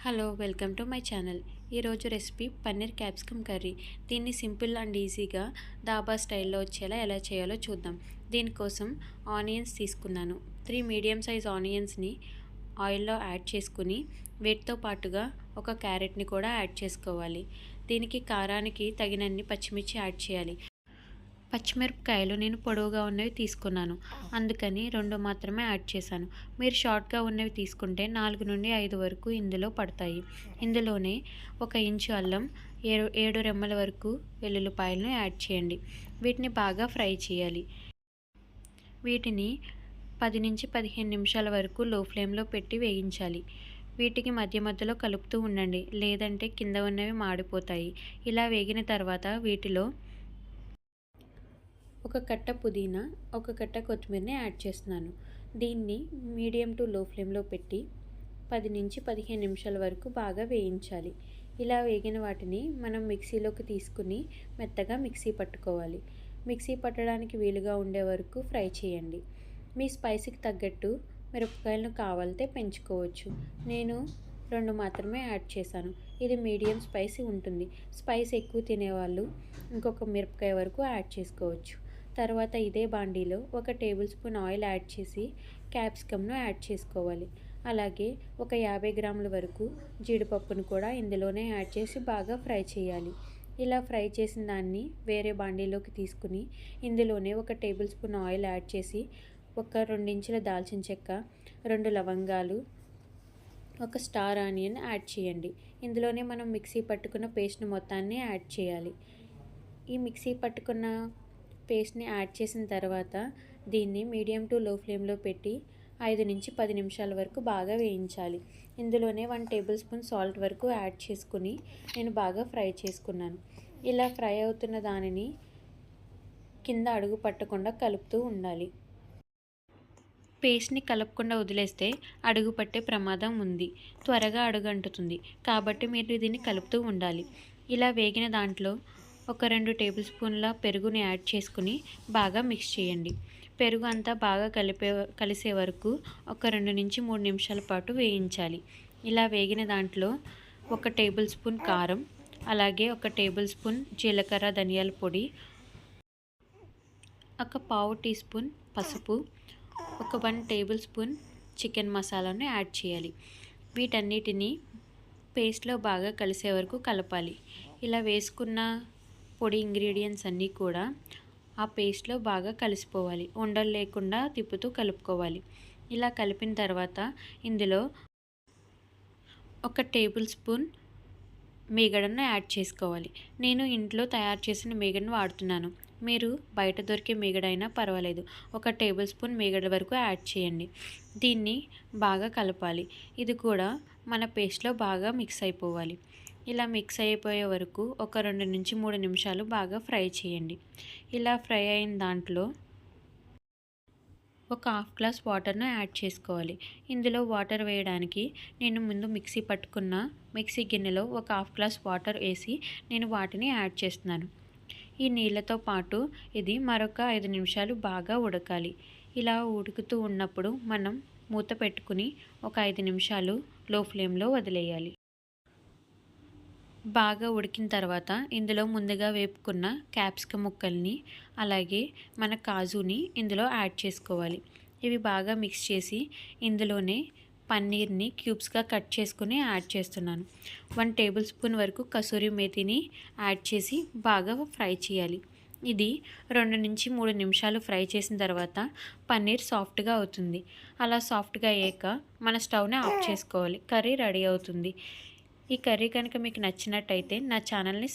Hello welcome to my channel. ఈరోజు recipe paneer capsicum curry. దీన్ని simple and ఈజీగా దాబా స్టైల్లో వచ్చేలా ఎలా చేయాలో చూద్దాం. దీనికోసం ఆనియన్స్ తీసుకున్నాను. 3 మీడియం సైజ్ ఆనియన్స్ని ఆయిల్లో యాడ్ చేసుకుని వీటితో పాటుగా ఒక క్యారెట్ని కూడా యాడ్ చేసుకోవాలి. దీనికి కారానికి తగినన్ని పచ్చిమిర్చి యాడ్ చేయాలి. పచ్చిమిరపకాయలు నేను పొడవుగా ఉన్నవి తీసుకున్నాను, అందుకని 2 మాత్రమే యాడ్ చేశాను. మీరు షార్ట్గా ఉన్నవి తీసుకుంటే 4 నుండి 5 వరకు ఇందులో పడతాయి. ఇందులోనే 1 ఇంచు అల్లం, 7 రెమ్మల వరకు వెల్లుల్లిపాయలను యాడ్ చేయండి. వీటిని బాగా ఫ్రై చేయాలి. వీటిని 10 నుంచి 15 నిమిషాల వరకు లో ఫ్లేమ్లో పెట్టి వేయించాలి. వీటికి మధ్య మధ్యలో కలుపుతూ ఉండండి, లేదంటే కింద ఉన్నవి మాడిపోతాయి. ఇలా వేగిన తర్వాత వీటిలో ఒక కట్ట పుదీనా, ఒక కట్ట కొత్తిమీరని యాడ్ చేస్తున్నాను. దీన్ని మీడియం టు లో ఫ్లేమ్లో పెట్టి 10 నుంచి 15 నిమిషాల వరకు బాగా వేయించాలి. ఇలా వేగిన వాటిని మనం మిక్సీలోకి తీసుకుని మెత్తగా మిక్సీ పట్టుకోవాలి. మిక్సీ పట్టడానికి వీలుగా ఉండే వరకు ఫ్రై చేయండి. మీ స్పైసీకి తగ్గట్టు మిరపకాయలను కావాలితే పెంచుకోవచ్చు. నేను 2 మాత్రమే యాడ్ చేశాను. ఇది మీడియం స్పైసీ ఉంటుంది. స్పైస్ ఎక్కువ తినేవాళ్ళు ఇంకొక మిరపకాయ వరకు యాడ్ చేసుకోవచ్చు. తర్వాత ఇదే బాండీలో 1 టేబుల్ స్పూన్ ఆయిల్ యాడ్ చేసి క్యాప్సికమ్ను యాడ్ చేసుకోవాలి. అలాగే ఒక 50 గ్రాముల వరకు జీడిపప్పును కూడా ఇందులోనే యాడ్ చేసి బాగా ఫ్రై చేయాలి. ఇలా ఫ్రై చేసిన దాన్ని వేరే బాండీలోకి తీసుకుని ఇందులోనే 1 టేబుల్ స్పూన్ ఆయిల్ యాడ్ చేసి ఒక 2 ఇంచుల దాల్చిన చెక్క, 2 లవంగాలు, 1 స్టార్ ఆనియన్ యాడ్ చేయండి. ఇందులోనే మనం మిక్సీ పట్టుకున్న పేస్ట్ని మొత్తాన్ని యాడ్ చేయాలి. ఈ మిక్సీ పట్టుకున్న పేస్ట్ని యాడ్ చేసిన తర్వాత దీన్ని మీడియం టు లో ఫ్లేమ్లో పెట్టి 5 నుంచి 10 నిమిషాల వరకు బాగా వేయించాలి. ఇందులోనే 1 టేబుల్ స్పూన్ సాల్ట్ వరకు యాడ్ చేసుకుని నేను బాగా ఫ్రై చేసుకున్నాను. ఇలా ఫ్రై అవుతున్న దానిని కింద అడుగు పట్టకుండా కలుపుతూ ఉండాలి. పేస్ట్ని కలపకుండా వదిలేస్తే అడుగు పట్టే ప్రమాదం ఉంది, త్వరగా అడుగంటుతుంది. కాబట్టి మీరు దీన్ని కలుపుతూ ఉండాలి. ఇలా వేగిన దాంట్లో ఒక 2 టేబుల్ స్పూన్ల పెరుగుని యాడ్ చేసుకుని బాగా మిక్స్ చేయండి. పెరుగు అంతా బాగా కలిసే వరకు ఒక 2 నుంచి 3 నిమిషాల పాటు వేయించాలి. ఇలా వేగిన దాంట్లో 1 టేబుల్ స్పూన్ కారం, అలాగే 1 టేబుల్ స్పూన్ జీలకర్ర ధనియాల పొడి, 1/4 టీ స్పూన్ పసుపు, 1 టేబుల్ స్పూన్ చికెన్ మసాలాను యాడ్ చేయాలి. వీటన్నిటిని పేస్ట్లో బాగా కలిసే వరకు కలపాలి. ఇలా వేసుకున్న పొడి ఇంగ్రీడియంట్స్ అన్నీ కూడా ఆ పేస్ట్లో బాగా కలిసిపోవాలి. ఉండలు లేకుండా తిప్పుతూ కలుపుకోవాలి. ఇలా కలిపిన తర్వాత ఇందులో 1 టేబుల్ స్పూన్ మీగడను యాడ్ చేసుకోవాలి. నేను ఇంట్లో తయారు చేసిన మీగడను వాడుతున్నాను. మీరు బయట దొరికే మీగడైనా పర్వాలేదు. 1 టేబుల్ స్పూన్ మీగడ వరకు యాడ్ చేయండి. దీన్ని బాగా కలపాలి. ఇది కూడా మన పేస్ట్లో బాగా మిక్స్ అయిపోవాలి. ఇలా మిక్స్ అయిపోయే వరకు ఒక 2 నుంచి 3 నిమిషాలు బాగా ఫ్రై చేయండి. ఇలా ఫ్రై అయిన దాంట్లో ఒక హాఫ్ గ్లాస్ వాటర్ను యాడ్ చేసుకోవాలి. ఇందులో వాటర్ వేయడానికి నేను ముందు మిక్సీ పట్టుకున్న మిక్సీ గిన్నెలో ఒక హాఫ్ గ్లాస్ వాటర్ వేసి నేను వాటిని యాడ్ చేస్తున్నాను. ఈ నీళ్ళతో పాటు ఇది మరొక 5 నిమిషాలు బాగా ఉడకాలి. ఇలా ఉడుకుతూ ఉన్నప్పుడు మనం మూత పెట్టుకుని ఒక 5 నిమిషాలు లో ఫ్లేమ్లో వదిలేయాలి. బాగా ఉడికిన తర్వాత ఇందులో ముందుగా వేపుకున్న క్యాప్సికమ్ ముక్కల్ని, అలాగే మన కాజుని ఇందులో యాడ్ చేసుకోవాలి. ఇవి బాగా మిక్స్ చేసి ఇందులోనే పన్నీర్ని క్యూబ్స్గా కట్ చేసుకుని యాడ్ చేస్తున్నాను. 1 టేబుల్ స్పూన్ వరకు కసూరి మేతిని యాడ్ చేసి బాగా ఫ్రై చేయాలి. ఇది 2 నుంచి 3 నిమిషాలు ఫ్రై చేసిన తర్వాత పన్నీర్ సాఫ్ట్గా అవుతుంది. అలా సాఫ్ట్గా అయ్యాక మన స్టవ్ని ఆఫ్ చేసుకోవాలి. కర్రీ రెడీ అవుతుంది. ఈ కర్రీ కనుక మీకు నచ్చినట్టయితే నా ఛానల్ని